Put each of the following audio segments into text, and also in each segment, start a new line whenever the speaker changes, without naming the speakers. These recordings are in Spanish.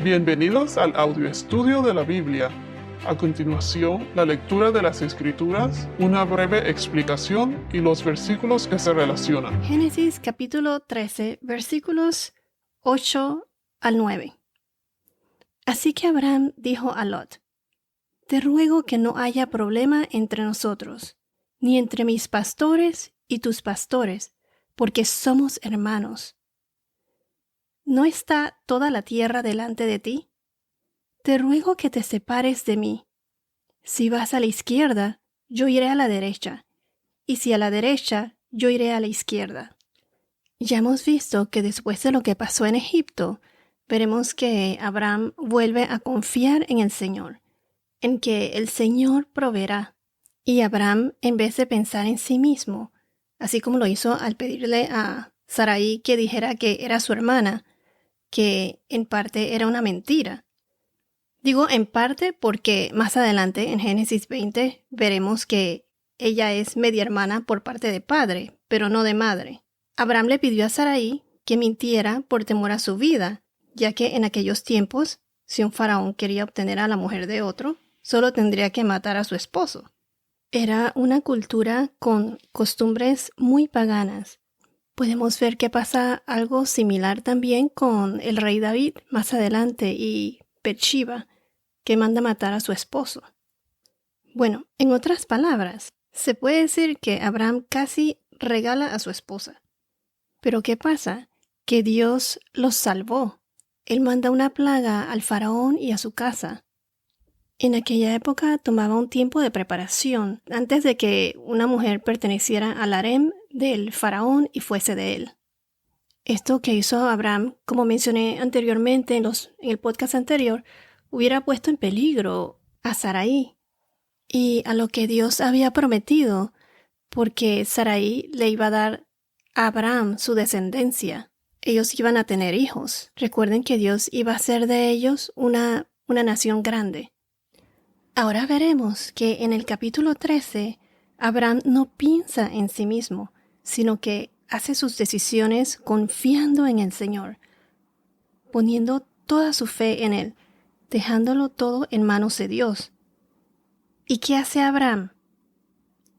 Bienvenidos al audio estudio de la Biblia. A continuación, la lectura de las Escrituras, una breve explicación y los versículos que se relacionan.
Génesis capítulo 13, versículos 8 al 9. Así que Abraham dijo a Lot: Te ruego que no haya problema entre nosotros, ni entre mis pastores y tus pastores, porque somos hermanos. ¿No está toda la tierra delante de ti? Te ruego que te separes de mí. Si vas a la izquierda, yo iré a la derecha, y si a la derecha, yo iré a la izquierda. Ya hemos visto que después de lo que pasó en Egipto, veremos que Abraham vuelve a confiar en el Señor, en que el Señor proveerá. Y Abraham, en vez de pensar en sí mismo, así como lo hizo al pedirle a Sarai que dijera que era su hermana, que en parte era una mentira. Digo en parte porque más adelante en Génesis 20 veremos que ella es media hermana por parte de padre, pero no de madre. Abraham le pidió a Sarai que mintiera por temor a su vida, ya que en aquellos tiempos, si un faraón quería obtener a la mujer de otro, solo tendría que matar a su esposo. Era una cultura con costumbres muy paganas. Podemos ver que pasa algo similar también con el rey David más adelante y Betshiba, que manda matar a su esposo. Bueno, en otras palabras, se puede decir que Abraham casi regala a su esposa. Pero ¿qué pasa? Que Dios los salvó. Él manda una plaga al faraón y a su casa. En aquella época tomaba un tiempo de preparación antes de que una mujer perteneciera al harem del faraón y fuese de él. Esto que hizo Abraham, como mencioné anteriormente en el podcast anterior, hubiera puesto en peligro a Sarai y a lo que Dios había prometido, porque Sarai le iba a dar a Abraham su descendencia. Ellos iban a tener hijos. Recuerden que Dios iba a hacer de ellos una nación grande. Ahora veremos que en el capítulo 13, Abraham no piensa en sí mismo, sino que hace sus decisiones confiando en el Señor, poniendo toda su fe en Él, dejándolo todo en manos de Dios. ¿Y qué hace Abraham?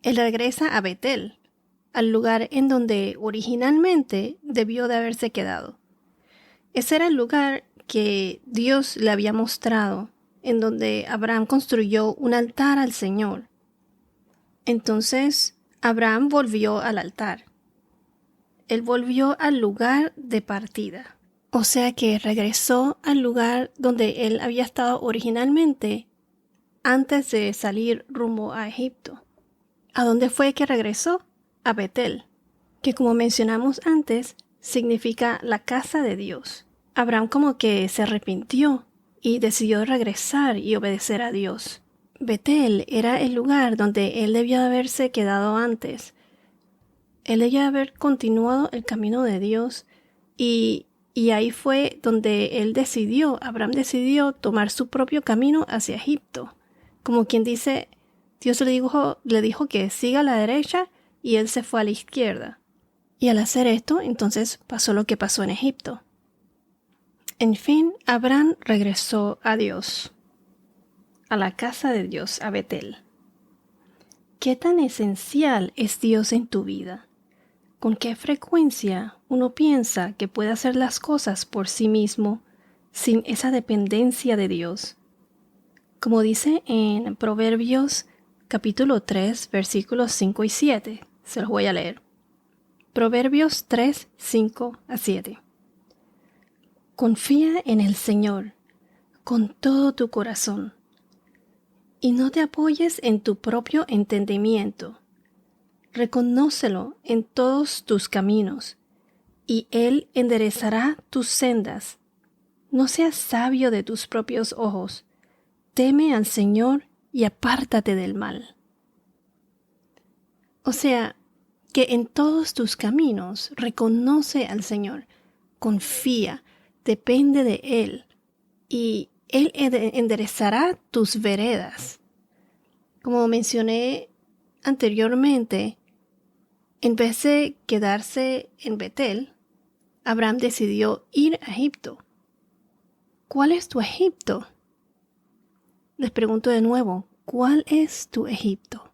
Él regresa a Betel, al lugar en donde originalmente debió de haberse quedado. Ese era el lugar que Dios le había mostrado, en donde Abraham construyó un altar al Señor. Entonces, Abraham volvió al altar. Él volvió al lugar de partida. O sea que regresó al lugar donde él había estado originalmente antes de salir rumbo a Egipto. ¿A dónde fue que regresó? A Betel, que como mencionamos antes, significa la casa de Dios. Abraham como que se arrepintió y decidió regresar y obedecer a Dios. Betel era el lugar donde él debió haberse quedado antes. Él debía haber continuado el camino de Dios y ahí fue donde Abraham decidió tomar su propio camino hacia Egipto. Como quien dice, Dios le dijo que siga a la derecha y él se fue a la izquierda. Y al hacer esto, entonces pasó lo que pasó en Egipto. En fin, Abraham regresó a Dios, a la casa de Dios, a Betel. ¿Qué tan esencial es Dios en tu vida? ¿Con qué frecuencia uno piensa que puede hacer las cosas por sí mismo sin esa dependencia de Dios? Como dice en Proverbios capítulo 3, versículos 5 y 7. Se los voy a leer. Proverbios 3, 5 a 7. Confía en el Señor con todo tu corazón y no te apoyes en tu propio entendimiento. Reconócelo en todos tus caminos y Él enderezará tus sendas. No seas sabio de tus propios ojos. Teme al Señor y apártate del mal. O sea, que en todos tus caminos reconoce al Señor, confía, depende de Él, y Él enderezará tus veredas. Como mencioné anteriormente, en vez de quedarse en Betel, Abraham decidió ir a Egipto. ¿cuál es tu Egipto? Les pregunto de nuevo, ¿cuál es tu Egipto?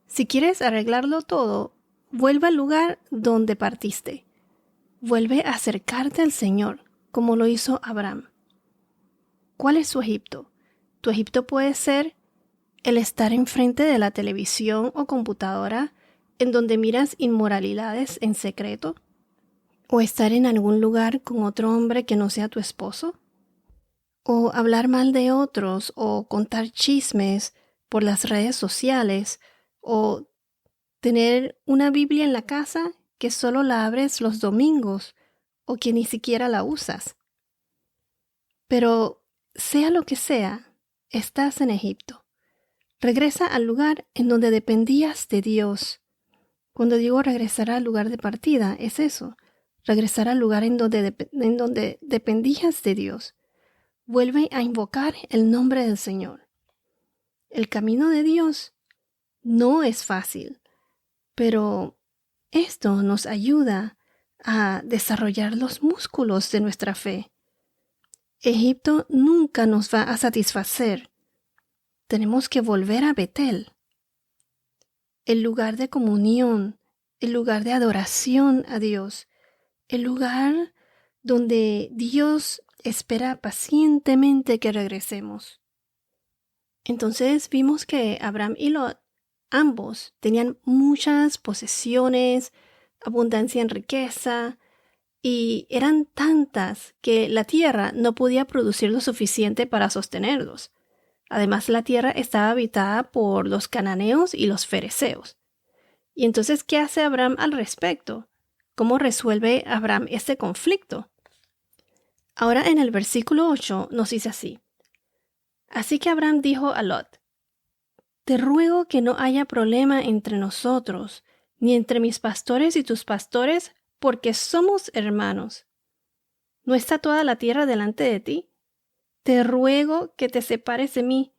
Si quieres arreglarlo todo, vuelve al lugar donde partiste. Vuelve a acercarte al Señor, como lo hizo Abraham. ¿Cuál es tu Egipto? Tu Egipto puede ser el estar enfrente de la televisión o computadora en donde miras inmoralidades en secreto, o estar en algún lugar con otro hombre que no sea tu esposo, o hablar mal de otros, o contar chismes por las redes sociales, o tener una Biblia en la casa que solo la abres los domingos o que ni siquiera la usas. Pero sea lo que sea, estás en Egipto. Regresa al lugar en donde dependías de Dios. Cuando digo regresar al lugar de partida, es eso. Regresar al lugar en donde dependías de Dios. Vuelve a invocar el nombre del Señor. El camino de Dios no es fácil, pero esto nos ayuda a desarrollar los músculos de nuestra fe. Egipto nunca nos va a satisfacer. Tenemos que volver a Betel, el lugar de comunión, el lugar de adoración a Dios, el lugar donde Dios espera pacientemente que regresemos. Entonces vimos que Abraham y Lot, ambos tenían muchas posesiones, abundancia en riqueza, y eran tantas que la tierra no podía producir lo suficiente para sostenerlos. Además, la tierra estaba habitada por los cananeos y los fereceos. Y entonces, ¿qué hace Abraham al respecto? ¿Cómo resuelve Abraham este conflicto? Ahora en el versículo 8 nos dice así. Así que Abraham dijo a Lot, te ruego que no haya problema entre nosotros, ni entre mis pastores y tus pastores, porque somos hermanos. ¿No está toda la tierra delante de ti? Te ruego que te separes de mí.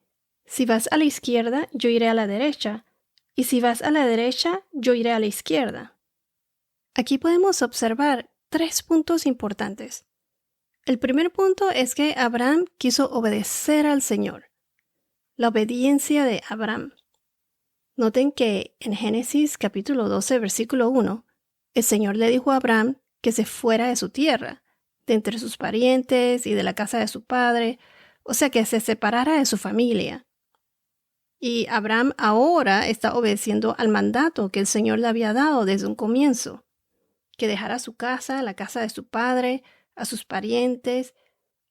Si vas a la izquierda, yo iré a la derecha, y si vas a la derecha, yo iré a la izquierda. Aquí podemos observar 3 puntos importantes. El primer punto es que Abraham quiso obedecer al Señor. La obediencia de Abraham. Noten que en Génesis capítulo 12, versículo 1, el Señor le dijo a Abraham que se fuera de su tierra, de entre sus parientes y de la casa de su padre, o sea que se separara de su familia. Y Abraham ahora está obedeciendo al mandato que el Señor le había dado desde un comienzo, que dejara su casa, la casa de su padre, a sus parientes,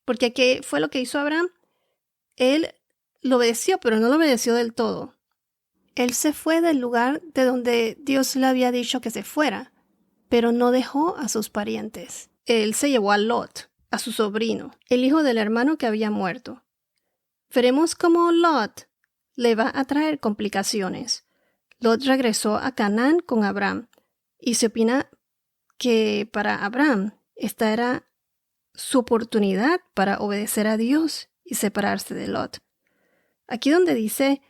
porque ¿qué fue lo que hizo Abraham? Él lo obedeció, pero no lo obedeció del todo. Él se fue del lugar de donde Dios le había dicho que se fuera, pero no dejó a sus parientes. Él se llevó a Lot, a su sobrino, el hijo del hermano que había muerto. Veremos cómo Lot le va a traer complicaciones. Lot regresó a Canaán con Abraham, y se opina que para Abraham esta era su oportunidad para obedecer a Dios y separarse de Lot. Aquí donde dice,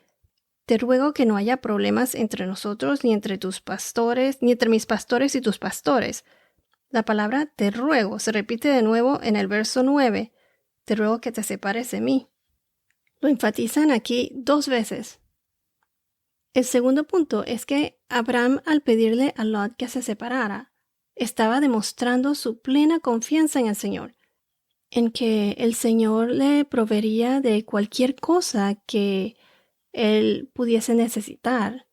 te ruego que no haya problemas entre nosotros, ni entre tus pastores, ni entre mis pastores y tus pastores. La palabra te ruego se repite de nuevo en el verso 9. Te ruego que te separes de mí. Lo enfatizan aquí 2 veces. El segundo punto es que Abraham, al pedirle a Lot que se separara, estaba demostrando su plena confianza en el Señor, en que el Señor le proveería de cualquier cosa que él pudiese necesitar.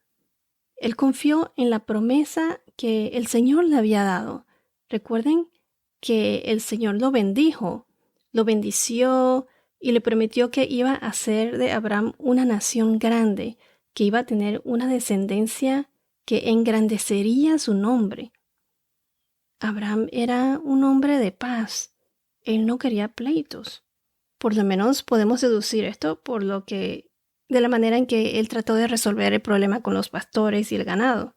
Él confió en la promesa que el Señor le había dado. Recuerden que el Señor lo bendijo, lo bendició y le prometió que iba a hacer de Abraham una nación grande, que iba a tener una descendencia que engrandecería su nombre. Abraham era un hombre de paz. Él no quería pleitos. Por lo menos podemos deducir esto de la manera en que él trató de resolver el problema con los pastores y el ganado.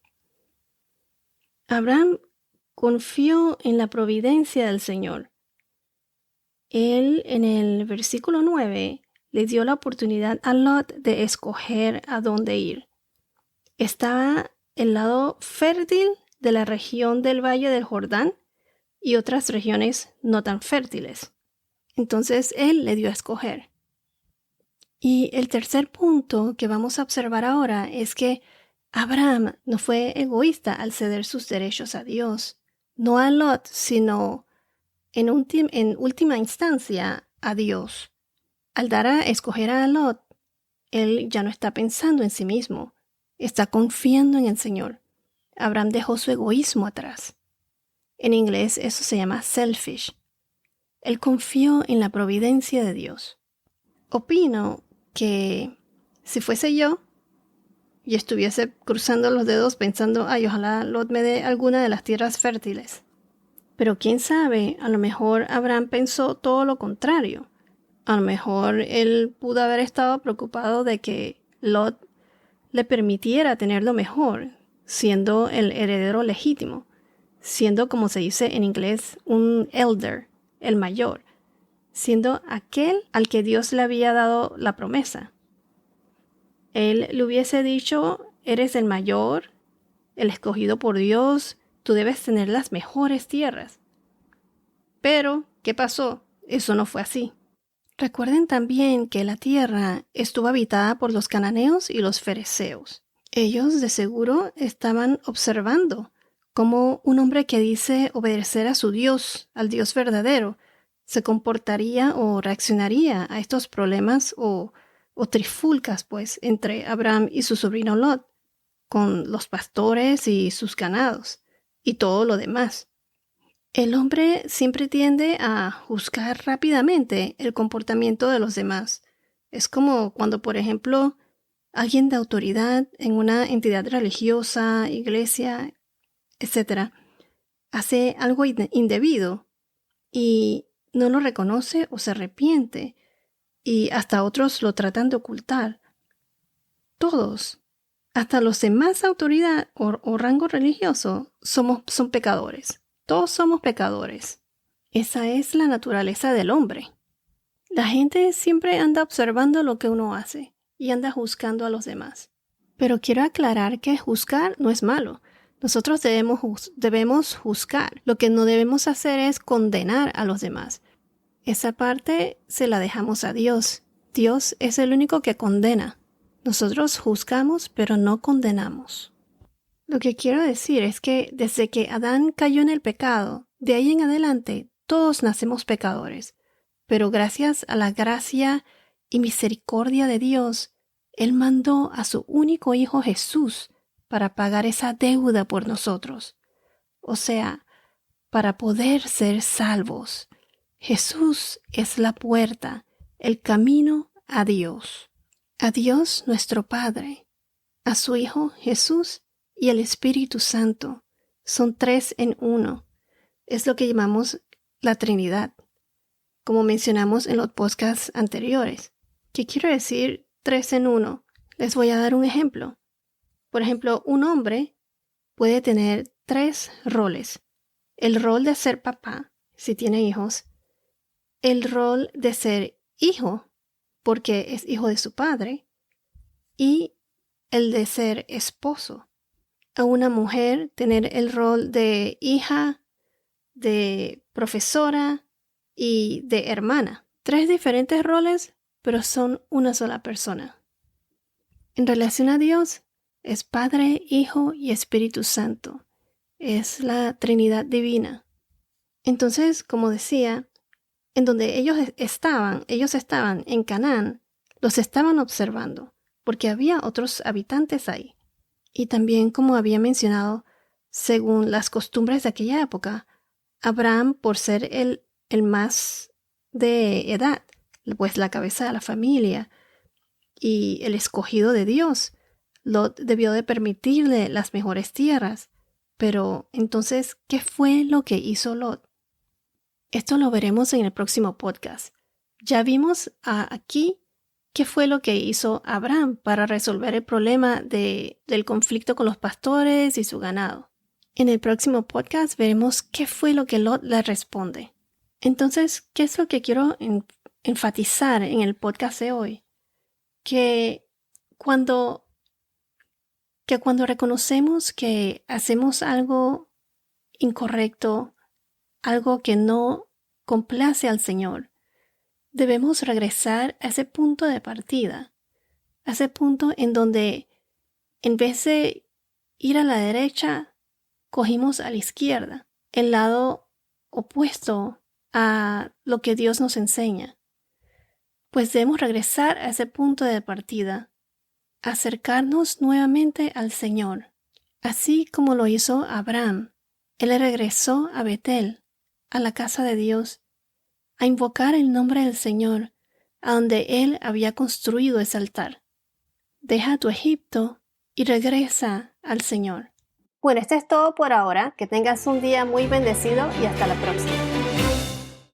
Abraham confió en la providencia del Señor. Él, en el versículo 9, le dio la oportunidad a Lot de escoger a dónde ir. Estaba el lado fértil de la región del Valle del Jordán y otras regiones no tan fértiles. Entonces Él le dio a escoger. Y el tercer punto que vamos a observar ahora es que Abraham no fue egoísta al ceder sus derechos a Dios, no a Lot, sino en última instancia a Dios. Al dar a escoger a Lot, él ya no está pensando en sí mismo, está confiando en el Señor. Abraham dejó su egoísmo atrás. En inglés eso se llama selfish. Él confió en la providencia de Dios. Opino que si fuese yo y estuviese cruzando los dedos pensando, ay, ojalá Lot me dé alguna de las tierras fértiles. Pero quién sabe, a lo mejor Abraham pensó todo lo contrario. A lo mejor él pudo haber estado preocupado de que Lot le permitiera tener lo mejor, siendo el heredero legítimo, siendo, como se dice en inglés, un elder, el mayor, siendo aquel al que Dios le había dado la promesa. Él le hubiese dicho, eres el mayor, el escogido por Dios, tú debes tener las mejores tierras. Pero, ¿qué pasó? Eso no fue así. Recuerden también que la tierra estuvo habitada por los cananeos y los fereceos. Ellos de seguro estaban observando cómo un hombre que dice obedecer a su Dios, al Dios verdadero, se comportaría o reaccionaría a estos problemas o trifulcas, pues, entre Abraham y su sobrino Lot, con los pastores y sus ganados, y todo lo demás. El hombre siempre tiende a juzgar rápidamente el comportamiento de los demás. Es como cuando, por ejemplo, alguien de autoridad en una entidad religiosa, iglesia, etc., hace algo indebido y no lo reconoce o se arrepiente y hasta otros lo tratan de ocultar. Todos, hasta los de más autoridad o rango religioso, son pecadores. Todos somos pecadores. Esa es la naturaleza del hombre. La gente siempre anda observando lo que uno hace y anda juzgando a los demás. Pero quiero aclarar que juzgar no es malo. Nosotros debemos juzgar. Lo que no debemos hacer es condenar a los demás. Esa parte se la dejamos a Dios. Dios es el único que condena. Nosotros juzgamos, pero no condenamos. Lo que quiero decir es que desde que Adán cayó en el pecado, de ahí en adelante todos nacemos pecadores. Pero gracias a la gracia y misericordia de Dios, Él mandó a su único Hijo Jesús para pagar esa deuda por nosotros. O sea, para poder ser salvos. Jesús es la puerta, el camino a Dios. A Dios nuestro Padre, a su Hijo Jesús y el Espíritu Santo. Son 3 en 1. Es lo que llamamos la Trinidad, como mencionamos en los podcasts anteriores. ¿Qué quiero decir 3 en 1? Les voy a dar un ejemplo. Por ejemplo, un hombre puede tener 3 roles. El rol de ser papá, si tiene hijos. El rol de ser hijo, porque es hijo de su padre. Y el de ser esposo. A una mujer tener el rol de hija, de profesora y de hermana. 3 diferentes roles, pero son una sola persona. En relación a Dios, es Padre, Hijo y Espíritu Santo. Es la Trinidad divina. Entonces, como decía, en donde ellos estaban en Canaán, los estaban observando, porque había otros habitantes ahí. Y también, como había mencionado, según las costumbres de aquella época, Abraham, por ser el más de edad, pues la cabeza de la familia y el escogido de Dios, Lot debió de permitirle las mejores tierras. Pero entonces, ¿qué fue lo que hizo Lot? Esto lo veremos en el próximo podcast. Ya vimos aquí qué fue lo que hizo Abraham para resolver el problema del conflicto con los pastores y su ganado. En el próximo podcast veremos qué fue lo que Lot le responde. Entonces, ¿qué es lo que quiero enfatizar en el podcast de hoy? Que cuando reconocemos que hacemos algo incorrecto, algo que no complace al Señor, Debemos regresar a ese punto de partida, a ese punto en donde en vez de ir a la derecha, cogimos a la izquierda, el lado opuesto a lo que Dios nos enseña. Pues debemos regresar a ese punto de partida, acercarnos nuevamente al Señor, así como lo hizo Abraham. Él regresó a Betel, a la casa de Dios, a invocar el nombre del Señor, a donde él había construido ese altar. Deja tu Egipto y regresa al Señor. Bueno, esto es todo por ahora. Que tengas un día muy bendecido y hasta la próxima.